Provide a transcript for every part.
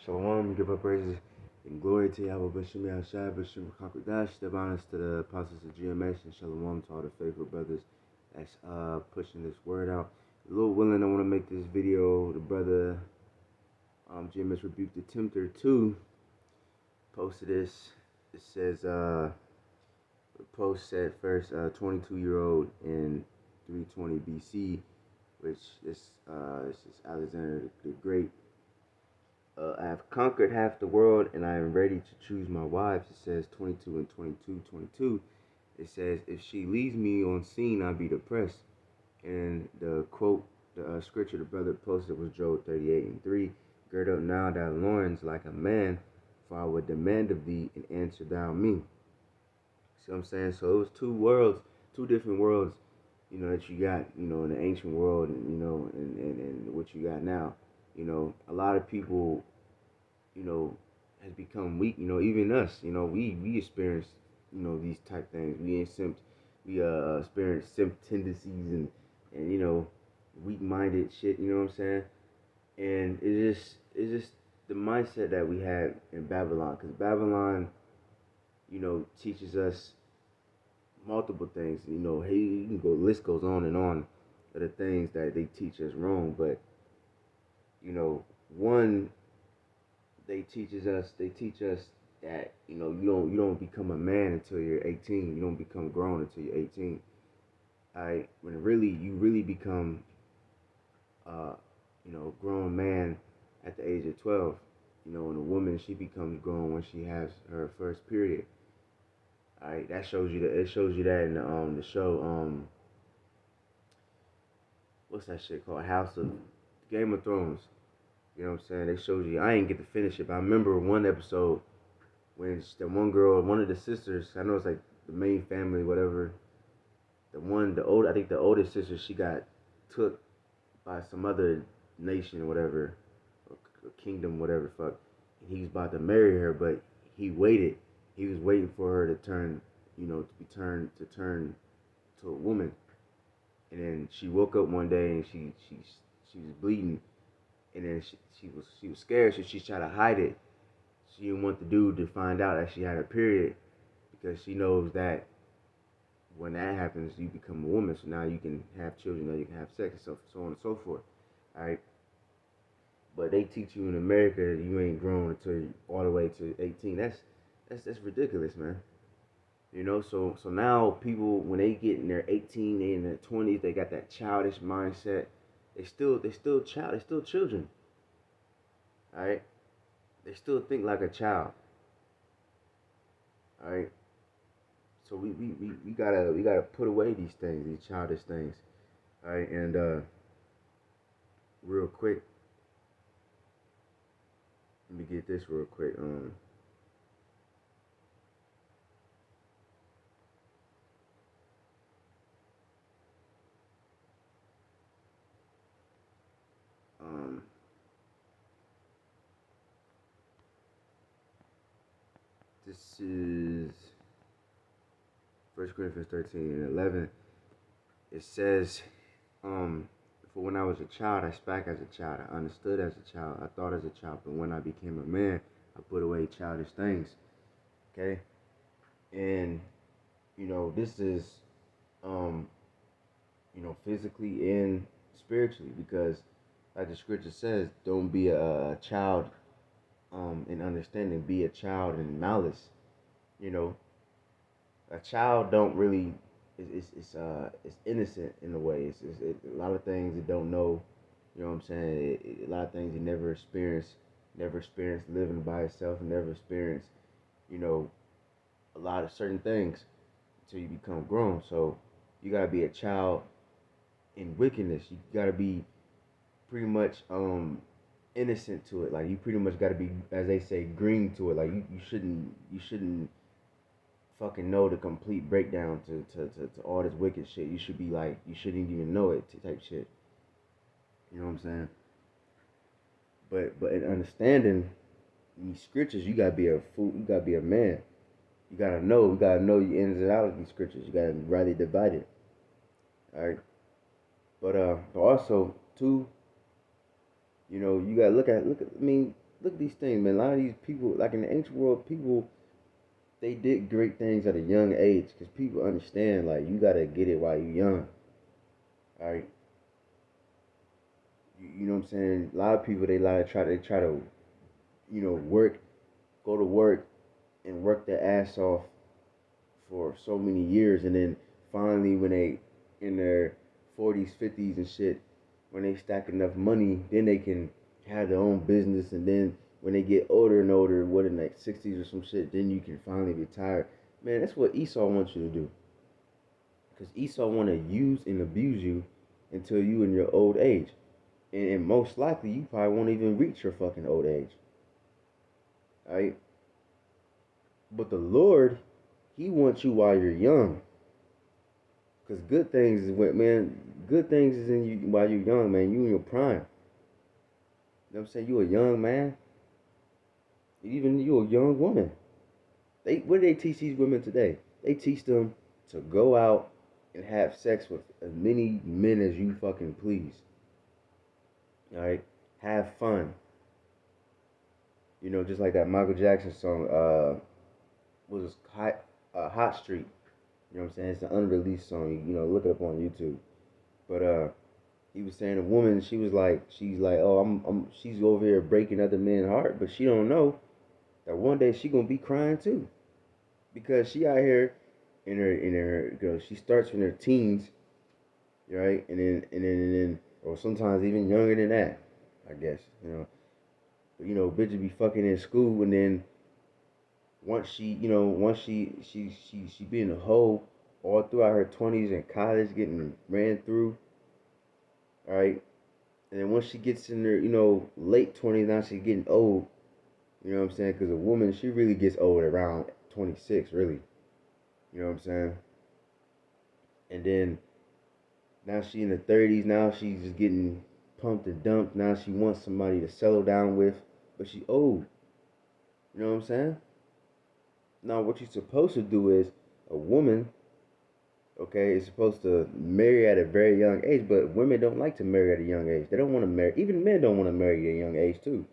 Shalom, give up praises and glory to Yahweh Bashim Yahshai Bashim Kakwadash. Step honors to the apostles of GMS and Shalom to all the faithful brothers that's pushing this word out. Lord willing, I want to make this video. The brother GMS Rebuked the Tempter 2 posted this. It says, the post said first, 22-year-old in 320 BC, which this is Alexander the Great. I have conquered half the world and I am ready to choose my wives. It says 22 and 22. It says, if she leaves me on scene, I'll be depressed. And the quote, the scripture the brother posted was Job 38 and 3. Gird up now thy loins like a man, for I will demand of thee and answer thou me. See what I'm saying? So it was two different worlds, that you got, in the ancient world, and what you got now. A lot of people, has become weak. Even us, we experience, these type things. We experience simp tendencies and weak-minded shit. You know what I'm saying? And it's just the mindset that we had in Babylon, because Babylon, teaches us multiple things. Hey, you can go. List goes on and on of the things that they teach us wrong, but one, they teach us that you don't become a man until you're 18. You don't become grown until you're 18. All right, when you really become grown man at the age of 12. And a woman, she becomes grown when she has her first period. All right, that shows you that. It shows you that in the show what's that shit called? House of Game of Thrones. You know what I'm saying? They showed you. I ain't get to finish it, but I remember one episode when the one girl, one of the sisters, I know it's like the main family, whatever. I think the oldest sister, she got took by some other nation or whatever, or kingdom, whatever, fuck. And he was about to marry her, but he waited. He was waiting for her to turn, to turn to a woman. And then she woke up one day and she was bleeding. And then she was scared, so she tried to hide it. She didn't want the dude to find out that she had a period, because she knows that when that happens, you become a woman. So now you can have children, now you can have sex, and so on and so forth. All right. But they teach you in America that you ain't grown until all the way to 18. That's ridiculous, man. So now people, when they get in their 18, they in their 20s, they got that childish mindset. They still children. All right, they still think like a child. All right, so we gotta put away these things, these childish things. All right, and real quick, let me get this real quick. This is 1 Corinthians 13 and 11. It says, for when I was a child, I spake as a child, I understood as a child, I thought as a child, but when I became a man, I put away childish things. Okay? And, this is, physically and spiritually, because like the scripture says, don't be a child in understanding, be a child in malice. A child don't really, it's innocent in a way. A lot of things it don't know. You know what I'm saying? A lot of things it never experienced living by itself, never experienced, a lot of certain things until you become grown. So you gotta be a child in wickedness. You gotta be pretty much innocent to it. Like, you pretty much gotta be, as they say, green to it. Like, you shouldn't fucking know the complete breakdown to all this wicked shit. You should be like, you shouldn't even know it type shit. You know what I'm saying? But in understanding these scriptures, you gotta be a fool. You gotta be a man. You gotta know. You gotta know your ins and outs of these scriptures. You gotta rightly divide it. All right. But also too, you gotta look at. I mean, look at these things, man. A lot of these people, like in the ancient world, people they did great things at a young age because people understand like you gotta get it while you're young. All right, you know what I'm saying. A lot of people they try to work, go to work and work their ass off for so many years, and then finally when they in their 40s, 50s and shit, when they stack enough money, then they can have their own business, and then when they get older and older, what in like 60s or some shit, then you can finally retire. Man, that's what Esau wants you to do. Because Esau want to use and abuse you until you in your old age. And most likely, you probably won't even reach your fucking old age. Right? But the Lord, He wants you while you're young. Because good things is what, man, good things is in you while you're young, man. You in your prime. You know what I'm saying? You a young man. Even you a young woman. What do they teach these women today? They teach them to go out and have sex with as many men as you fucking please. All right, have fun. You know, just like that Michael Jackson song, was Hot Street. You know what I'm saying? It's an unreleased song. You know, look it up on YouTube. But he was saying a woman, she's like, oh, she's over here breaking other men's heart, but she don't know that one day she gonna be crying too, because she out here she starts in her teens, right, and then, or sometimes even younger than that, I guess, But, bitches be fucking in school, and then once she be in a hole all throughout her 20s and college getting ran through, all right, and then once she gets in her, late 20s, now she's getting old. You know what I'm saying? Because a woman, she really gets old around 26, really. You know what I'm saying? And then now she in the 30s. Now she's just getting pumped and dumped. Now she wants somebody to settle down with, but she old. You know what I'm saying? Now what you're supposed to do is a woman, okay, is supposed to marry at a very young age, but women don't like to marry at a young age. They don't want to marry. Even men don't want to marry at a young age too.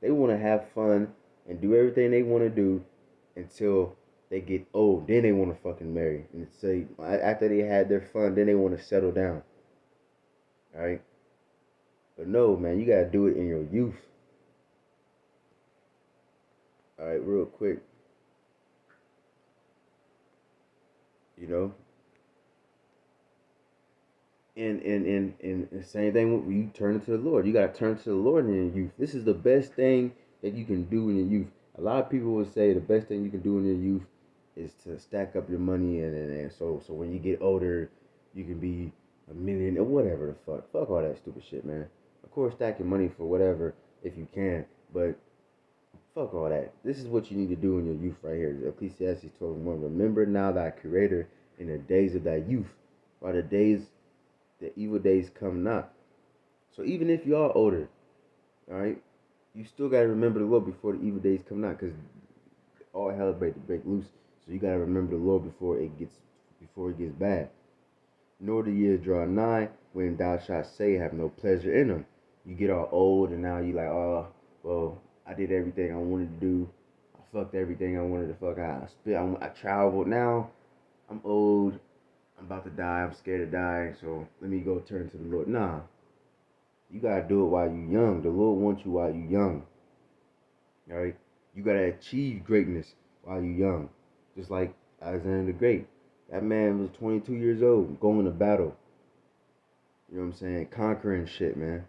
They want to have fun and do everything they want to do until they get old. Then they want to fucking marry. And say, after they had their fun, then they want to settle down. All right? But no, man, you got to do it in your youth. All right, real quick. You know? And the same thing when you turn to the Lord. You got to turn to the Lord in your youth. This is the best thing that you can do in your youth. A lot of people would say the best thing you can do in your youth is to stack up your money, and so when you get older, you can be a million or whatever the fuck. Fuck all that stupid shit, man. Of course, stack your money for whatever if you can, but fuck all that. This is what you need to do in your youth right here. Ecclesiastes 12:1. Remember now thy Creator in the days of thy youth, while the evil days come not. So even if you are older, all right, you still gotta remember the Lord before the evil days come not, because all hell is about to break loose. So you gotta remember the Lord before it gets bad. Nor the years draw nigh when thou shalt say, have no pleasure in them. You get all old, and now you like, oh, well, I did everything I wanted to do. I fucked everything I wanted to fuck. I traveled. Now I'm old. I'm about to die. I'm scared to die. So let me go turn to the Lord. Nah, you gotta do it while you're young. The Lord wants you while you're young. All right, you gotta achieve greatness while you're young, just like Alexander the Great. That man was 22 years old, going to battle. You know what I'm saying? Conquering shit, man.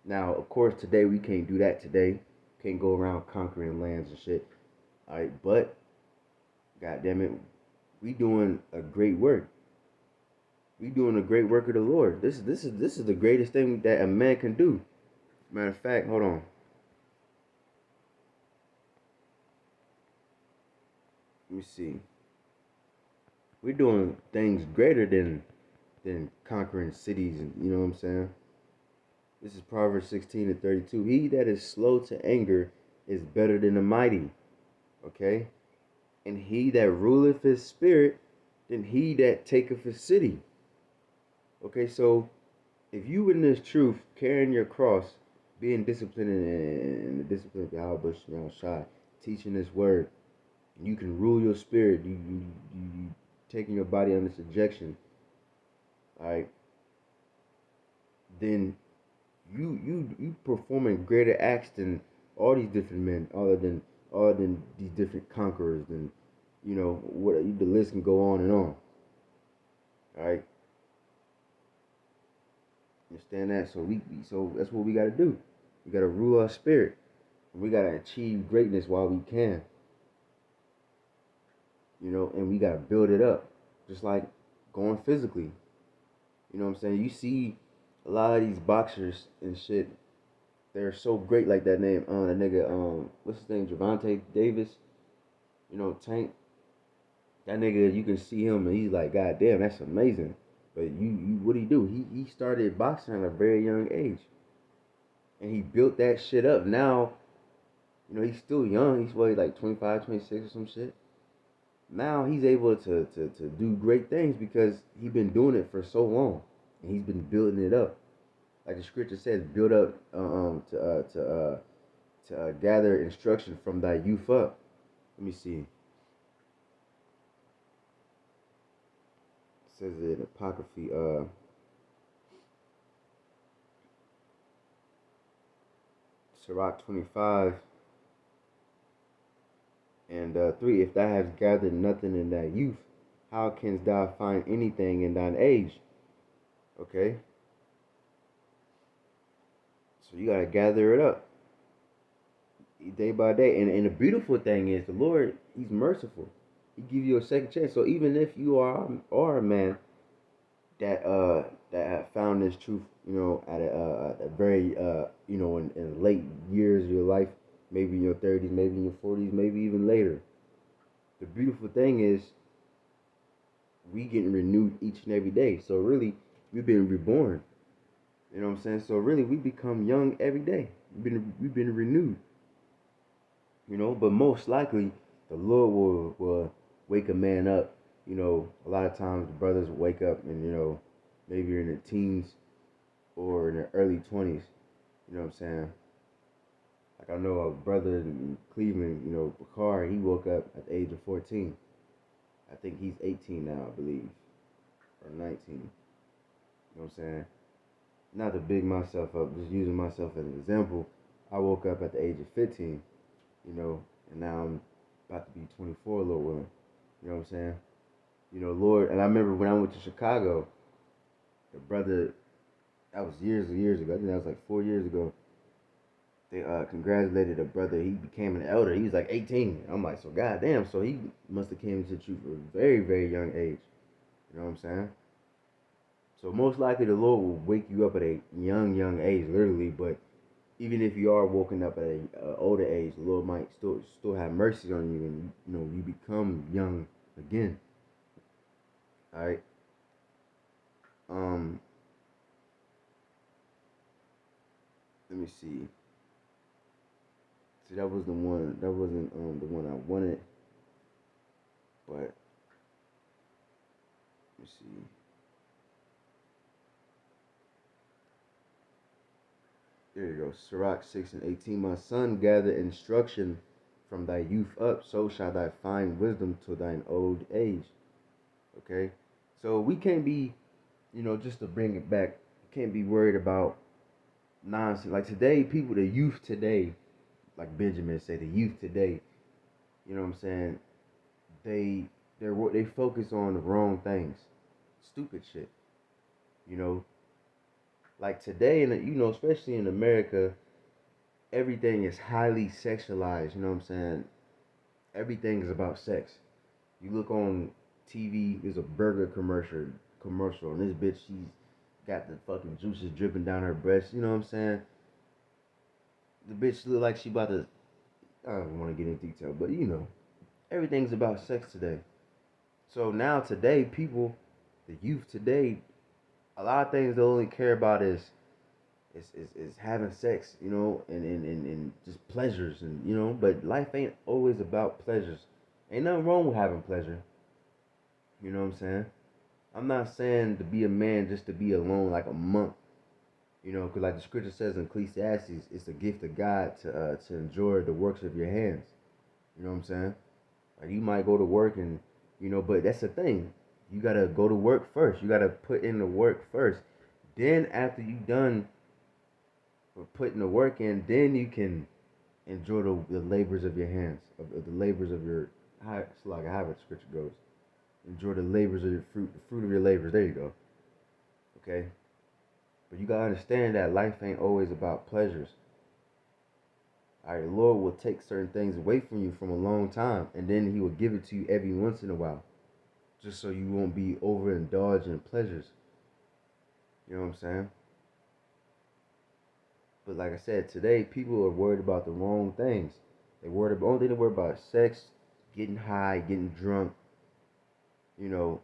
Now, of course, today we can't do that today. Can't go around conquering lands and shit. All right, but God damn it, we doing a great work. We doing a great work of the Lord. This is the greatest thing that a man can do. Matter of fact, hold on. Let me see. We're doing things greater than conquering cities, and you know what I'm saying? This is Proverbs 16:32. He that is slow to anger is better than the mighty. Okay? And he that ruleth his spirit than he that taketh his city. Okay, so if you in this truth carrying your cross, being disciplined in the discipline of Yahweh Shemel Shai, teaching this word. You can rule your spirit. You taking your body under subjection. All right. Then you performing greater acts than all these different men, other than these different conquerors. Then what the list can go on and on. All right. Understand that? So that's what we got to do. We got to rule our spirit. We got to achieve greatness while we can. And we got to build it up. Just like going physically. You know what I'm saying? You see a lot of these boxers and shit, they're so great, like that nigga, what's his name, Gervonta Davis, Tank. That nigga, you can see him and he's like, God damn, that's amazing. But what did he do? He started boxing at a very young age. And he built that shit up. Now, he's still young. He's like 25, 26 or some shit. Now he's able to do great things because he's been doing it for so long. And he's been building it up. Like the scripture says, build up to gather instruction from thy youth up. Let me see. It says it in Apocryphy, Sirach 25 and 3. If thou hast gathered nothing in thy youth, how canst thou find anything in thine age? Okay? So you gotta gather it up day by day. And the beautiful thing is the Lord, he's merciful. He give you a second chance. So even if you are a man that have found this truth, at a very in late years of your life, maybe in your 30s, maybe in your 40s, maybe even later. The beautiful thing is we getting renewed each and every day. So really, we've been reborn. You know what I'm saying? So really, we become young every day. We've been renewed. But most likely, the Lord will wake a man up. A lot of times the brothers wake up and maybe you're in the teens or in the early 20s. You know what I'm saying? Like I know a brother in Cleveland, Bakar, he woke up at the age of 14. I think he's 18 now, I believe, or 19. You know what I'm saying? Not to big myself up, just using myself as an example. I woke up at the age of 15, and now I'm about to be 24, Lord willing. You know what I'm saying? Lord, and I remember when I went to Chicago, the brother, that was years and years ago. I think that was like 4 years ago. They congratulated a brother. He became an elder. He was like 18. I'm like, so goddamn. So he must have came to the truth at a very, very young age. You know what I'm saying? So most likely the Lord will wake you up at a young age, literally. But even if you are woken up at an older age, the Lord might still have mercy on you, and you become young again. All right. Let me see. See, that was the one. That wasn't the one I wanted. But let me see. There you go. Sirach 6 and 18. My son, gather instruction from thy youth up, so shall thou find wisdom to thine old age. Okay? So we can't be, just to bring it back, can't be worried about nonsense. Like today, the youth today, like Benjamin said, the youth today, you know what I'm saying? They focus on the wrong things. Stupid shit. Like today, especially in America, everything is highly sexualized. You know what I'm saying? Everything is about sex. You look on TV, there's a burger commercial, and this bitch, she's got the fucking juices dripping down her breast. You know what I'm saying? The bitch look like she about to. I don't want to get into detail, but everything's about sex today. So now today, the youth today, a lot of things they only care about is having sex, and just pleasures, and but life ain't always about pleasures. Ain't nothing wrong with having pleasure. You know what I'm saying? I'm not saying to be a man just to be alone like a monk. You know, because like the scripture says in Ecclesiastes, it's a gift of God to enjoy the works of your hands. You know what I'm saying? Like you might go to work and but that's the thing. You gotta go to work first. You gotta put in the work first. Then after you done for putting the work in, then you can enjoy the labors of your hands, of the labors of your it's like however the scripture goes. Enjoy the labors of your fruit, the fruit of your labors. There you go. Okay? But you gotta understand that life ain't always about pleasures. Alright, the Lord will take certain things away from you from a long time, and then He will give it to you every once in a while, just so you won't be overindulged in pleasures. You know what I'm saying? But like I said, today people are worried about the wrong things. They worried about only thing they worry about sex, getting high, getting drunk. You know,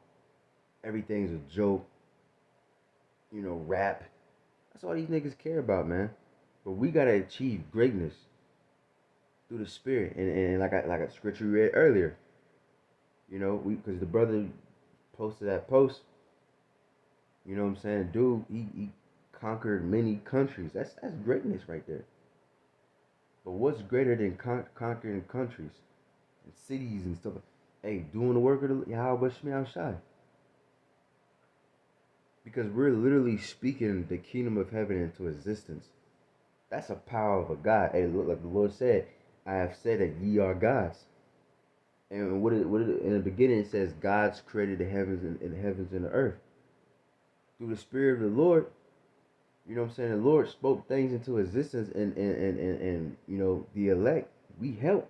everything's a joke. You know, rap. That's all these niggas care about, man. But we gotta achieve greatness through the spirit, and like a scripture we read earlier. You know, because the brother posted that post. You know what I'm saying, dude? He conquered many countries. That's greatness right there. But what's greater than conquering countries and cities and stuff? Hey, doing the work of the Yahweh Shemel Shai. Because we're literally speaking the kingdom of heaven into existence. That's a power of a God. Hey, look, like the Lord said, I have said that ye are gods. And in the beginning it says God's created the heavens and the heavens and the earth. Through the Spirit of the Lord, you know what I'm saying? The Lord spoke things into existence, and the elect, we help.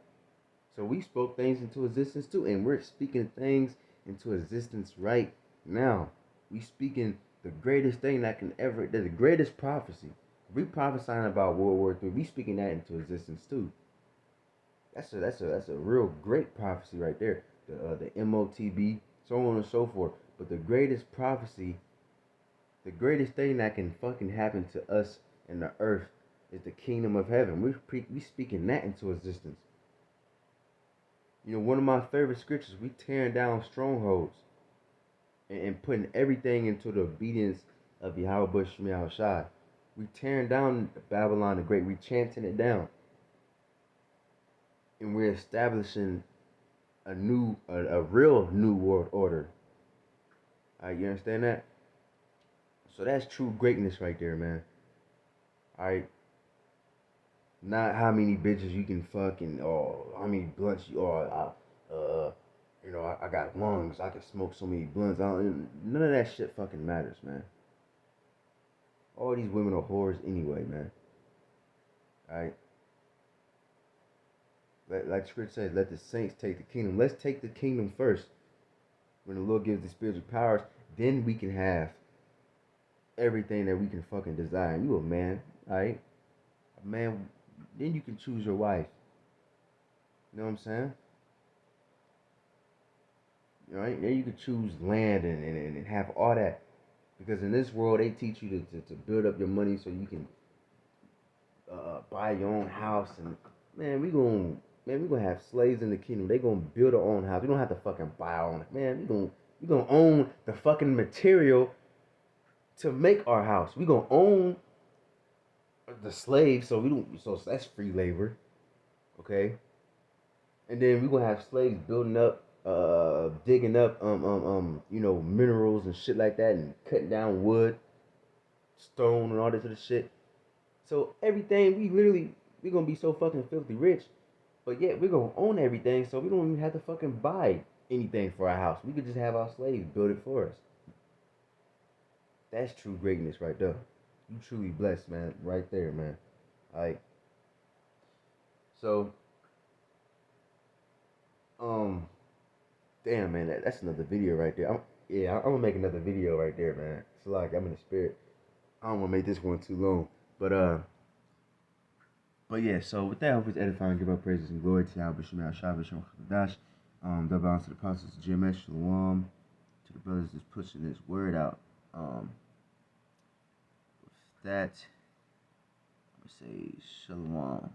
So we spoke things into existence too, and we're speaking things into existence right now. We speaking the greatest thing that can ever, the greatest prophecy. We prophesying about World War III. We speaking that into existence too. That's a real great prophecy right there. The MOTB, so on and so forth. But the greatest prophecy, the greatest thing that can fucking happen to us in the earth is the kingdom of heaven. We speaking that into existence. You know, one of my favorite scriptures, we tearing down strongholds and putting everything into the obedience of Yahweh Shemel Shai. We tearing down Babylon the Great. We chanting it down. And we're establishing a real new world order. Alright, you understand that? So that's true greatness right there, man. Alright. Not how many bitches you can fuck and how many blunts I got lungs. I can smoke so many blunts. None of that shit fucking matters, man. All these women are whores anyway, man. Alright. Like Scripture says, let the saints take the kingdom. Let's take the kingdom first. When the Lord gives the spiritual powers, then we can have everything that we can fucking desire. You a man, alright? A man, then you can choose your wife. You know what I'm saying? Right? Then you can choose land and have all that. Because in this world, they teach you to build up your money so you can buy your own house. And man, we gonna have slaves in the kingdom. They gonna build their own house. We don't have to fucking buy our own. Man, we gonna own the fucking material to make our house. We gonna own the slaves, so that's free labor. Okay? And then we gonna have slaves building up, digging up, minerals and shit like that, and cutting down wood, stone, and all this other shit. So everything, we gonna be so fucking filthy rich, but yet we're gonna own everything, so we don't even have to fucking buy anything for our house. We could just have our slaves build it for us. That's true greatness right there. You truly blessed, man, right there, man. Alright. So, damn, man, that's another video right there. I'm gonna make another video right there, man. It's like I'm in the spirit. I don't wanna make this one too long, but yeah. So with that, I hope it's edifying. Give up praises and glory to Yahweh Shemel Shai B'Shem Chadash. Double honor to the apostles, to GMS, Shalom, to the brothers that's pushing this word out. With that, I'm gonna say Shalom.